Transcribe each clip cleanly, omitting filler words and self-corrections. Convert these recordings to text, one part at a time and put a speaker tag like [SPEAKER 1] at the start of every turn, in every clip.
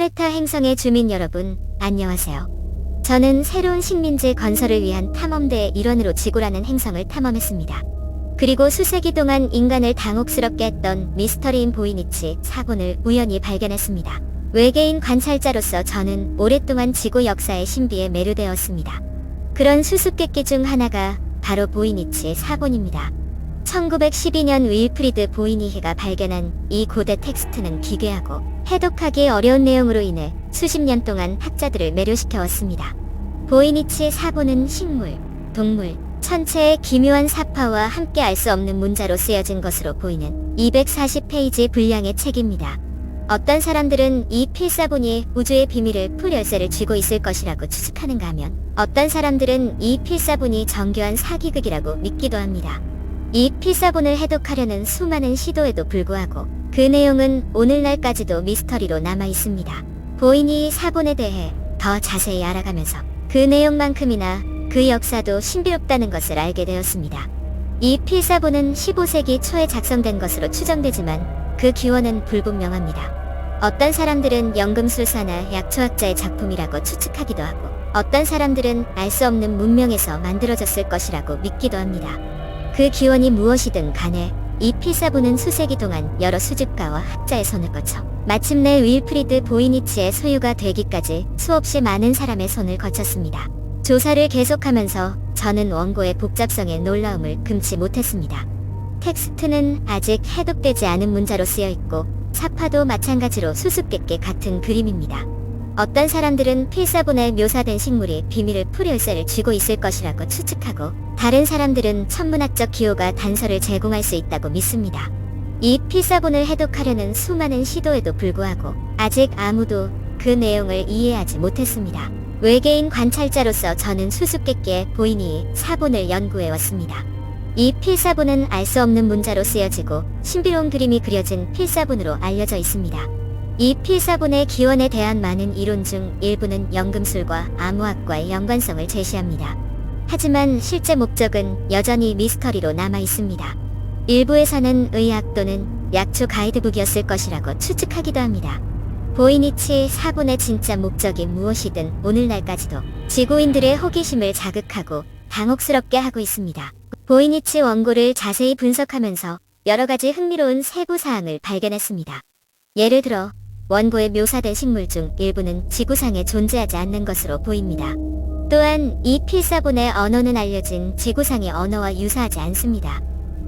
[SPEAKER 1] 카레타 행성의 주민 여러분, 안녕하세요. 저는 새로운 식민지 건설을 위한 탐험대의 일원으로 지구라는 행성을 탐험했습니다. 그리고 수세기 동안 인간을 당혹스럽게 했던 미스터리인 보이니치 사본을 우연히 발견했습니다. 외계인 관찰자로서 저는 오랫동안 지구 역사의 신비에 매료되었습니다. 그런 수수께끼 중 하나가 바로 보이니치 사본입니다. 1912년 윌프리드 보이니히가 발견한 이 고대 텍스트는 기괴하고 해독하기 어려운 내용으로 인해 수십 년 동안 학자들을 매료시켜왔습니다. 보이니치 사본은 식물, 동물, 천체의 기묘한 사파와 함께 알 수 없는 문자로 쓰여진 것으로 보이는 240페이지 분량의 책입니다. 어떤 사람들은 이 필사본이 우주의 비밀을 풀 열쇠를 쥐고 있을 것이라고 추측하는가 하면 어떤 사람들은 이 필사본이 정교한 사기극이라고 믿기도 합니다. 이 필사본을 해독하려는 수많은 시도에도 불구하고 그 내용은 오늘날까지도 미스터리로 남아 있습니다. 보이니 사본에 대해 더 자세히 알아가면서 그 내용만큼이나 그 역사도 신비롭다는 것을 알게 되었습니다. 이 필사본은 15세기 초에 작성된 것으로 추정되지만 그 기원은 불분명합니다. 어떤 사람들은 연금술사나 약초학자의 작품이라고 추측하기도 하고 어떤 사람들은 알 수 없는 문명에서 만들어졌을 것이라고 믿기도 합니다. 그 기원이 무엇이든 간에 이 필사본은 수세기 동안 여러 수집가와 학자의 손을 거쳐 마침내 윌프리드 보이니치의 소유가 되기까지 수없이 많은 사람의 손을 거쳤습니다. 조사를 계속하면서 저는 원고의 복잡성에 놀라움을 금치 못했습니다. 텍스트는 아직 해독되지 않은 문자로 쓰여 있고 사파도 마찬가지로 수수께끼 같은 그림입니다. 어떤 사람들은 필사본에 묘사된 식물이 비밀을 풀 열쇠를 쥐고 있을 것이라고 추측하고 다른 사람들은 천문학적 기호가 단서를 제공할 수 있다고 믿습니다. 이 필사본을 해독하려는 수많은 시도에도 불구하고 아직 아무도 그 내용을 이해하지 못했습니다. 외계인 관찰자로서 저는 수수께끼의 보이니 사본을 연구해왔습니다. 이 필사본은 알 수 없는 문자로 쓰여지고 신비로운 그림이 그려진 필사본으로 알려져 있습니다. 이 필사본의 기원에 대한 많은 이론 중 일부는 연금술과 암호학과의 연관성을 제시합니다. 하지만 실제 목적은 여전히 미스터리로 남아 있습니다. 일부에서는 의학 또는 약초 가이드북이었을 것이라고 추측하기도 합니다. 보이니치 사본의 진짜 목적이 무엇이든 오늘날까지도 지구인들의 호기심을 자극하고 당혹스럽게 하고 있습니다. 보이니치 원고를 자세히 분석하면서 여러 가지 흥미로운 세부 사항을 발견했습니다. 예를 들어 원고에 묘사된 식물 중 일부는 지구상에 존재하지 않는 것으로 보입니다. 또한 이 필사본의 언어는 알려진 지구상의 언어와 유사하지 않습니다.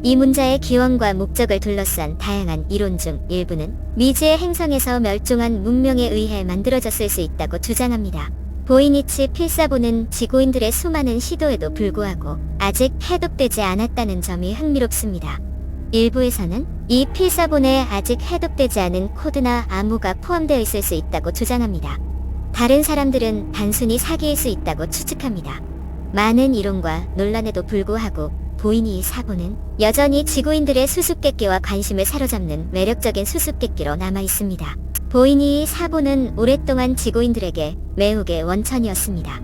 [SPEAKER 1] 이 문자의 기원과 목적을 둘러싼 다양한 이론 중 일부는 미지의 행성에서 멸종한 문명에 의해 만들어졌을 수 있다고 주장합니다. 보이니치 필사본은 지구인들의 수많은 시도에도 불구하고 아직 해독되지 않았다는 점이 흥미롭습니다. 일부에서는 이 필사본에 아직 해독되지 않은 코드나 암호가 포함되어 있을 수 있다고 주장합니다. 다른 사람들은 단순히 사기일 수 있다고 추측합니다. 많은 이론과 논란에도 불구하고 보이니 사본은 여전히 지구인들의 수수께끼와 관심을 사로잡는 매력적인 수수께끼로 남아 있습니다. 보이니 사본은 오랫동안 지구인들에게 매혹의 원천이었습니다.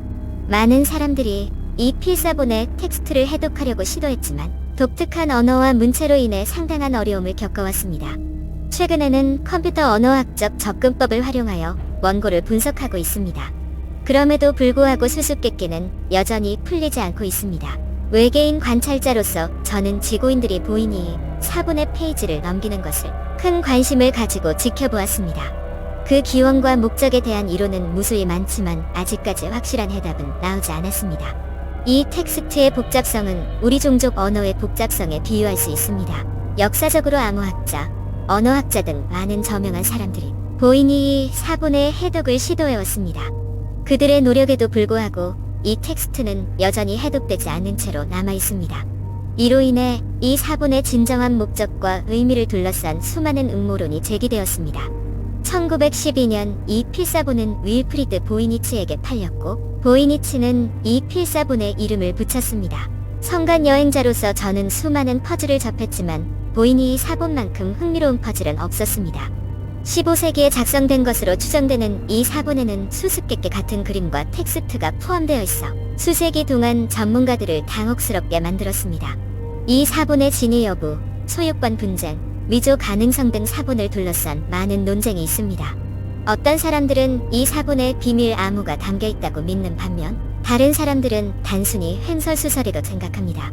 [SPEAKER 1] 많은 사람들이 이 필사본의 텍스트를 해독하려고 시도했지만 독특한 언어와 문체로 인해 상당한 어려움을 겪어왔습니다. 최근에는 컴퓨터 언어학적 접근법을 활용하여 원고를 분석하고 있습니다. 그럼에도 불구하고 수수께끼는 여전히 풀리지 않고 있습니다. 외계인 관찰자로서 저는 지구인들이 보이니 사본의 페이지를 넘기는 것을 큰 관심을 가지고 지켜보았습니다. 그 기원과 목적에 대한 이론은 무수히 많지만 아직까지 확실한 해답은 나오지 않았습니다. 이 텍스트의 복잡성은 우리 종족 언어의 복잡성에 비유할 수 있습니다. 역사적으로 암호학자, 언어학자 등 많은 저명한 사람들이 보이니 사본의 해독을 시도해왔습니다. 그들의 노력에도 불구하고 이 텍스트는 여전히 해독되지 않은 채로 남아 있습니다. 이로 인해 이 사본의 진정한 목적과 의미를 둘러싼 수많은 음모론이 제기되었습니다. 1912년 이 필사본은 윌프리드 보이니치에게 팔렸고 보이니치는 이 필사본에 이름을 붙였습니다. 성간 여행자로서 저는 수많은 퍼즐을 접했지만 보이니 사본만큼 흥미로운 퍼즐은 없었습니다. 15세기에 작성된 것으로 추정되는 이 사본에는 수수께끼 같은 그림과 텍스트가 포함되어 있어 수세기 동안 전문가들을 당혹스럽게 만들었습니다. 이 사본의 진위 여부, 소유권 분쟁, 위조 가능성 등 사본을 둘러싼 많은 논쟁이 있습니다. 어떤 사람들은 이 사본에 비밀 암호가 담겨 있다고 믿는 반면 다른 사람들은 단순히 횡설수설이라고 생각합니다.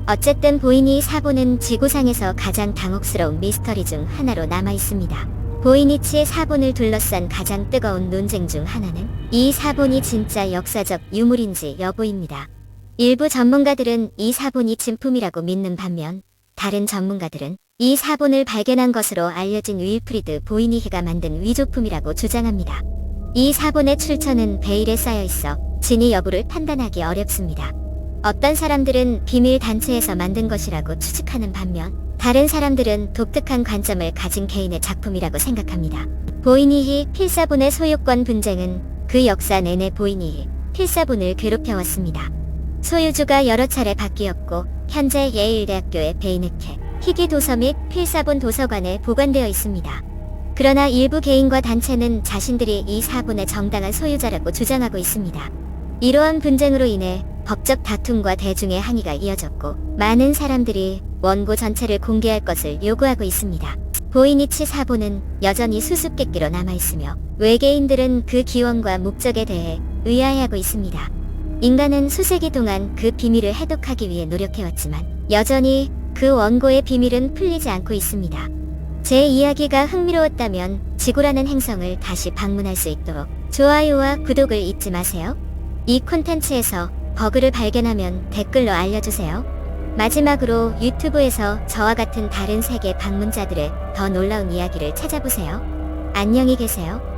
[SPEAKER 1] 어쨌든 보이니 사본은 지구상에서 가장 당혹스러운 미스터리 중 하나로 남아 있습니다. 보이니치의 사본을 둘러싼 가장 뜨거운 논쟁 중 하나는 이 사본이 진짜 역사적 유물인지 여부입니다. 일부 전문가들은 이 사본이 진품이라고 믿는 반면 다른 전문가들은 이 사본을 발견한 것으로 알려진 윌프리드 보이니히가 만든 위조품이라고 주장합니다. 이 사본의 출처는 베일에 쌓여 있어 진위 여부를 판단하기 어렵습니다. 어떤 사람들은 비밀 단체에서 만든 것이라고 추측하는 반면 다른 사람들은 독특한 관점을 가진 개인의 작품이라고 생각합니다. 보이니히 필사본의 소유권 분쟁은 그 역사 내내 보이니히 필사본을 괴롭혀왔습니다. 소유주가 여러 차례 바뀌었고 현재 예일대학교의 베이네케 희귀 도서 및 필사본 도서관에 보관되어 있습니다. 그러나 일부 개인과 단체는 자신들이 이 사본의 정당한 소유자라고 주장하고 있습니다. 이러한 분쟁으로 인해 법적 다툼과 대중의 항의가 이어졌고 많은 사람들이 원고 전체를 공개할 것을 요구하고 있습니다. 보이니치 사본은 여전히 수수께끼로 남아있으며 외계인들은 그 기원과 목적에 대해 의아해하고 있습니다. 인간은 수세기 동안 그 비밀을 해독하기 위해 노력해왔지만 여전히 그 원고의 비밀은 풀리지 않고 있습니다. 제 이야기가 흥미로웠다면 지구라는 행성을 다시 방문할 수 있도록 좋아요와 구독을 잊지 마세요. 이 콘텐츠에서 버그를 발견하면 댓글로 알려주세요. 마지막으로 유튜브에서 저와 같은 다른 세계 방문자들의 더 놀라운 이야기를 찾아보세요. 안녕히 계세요.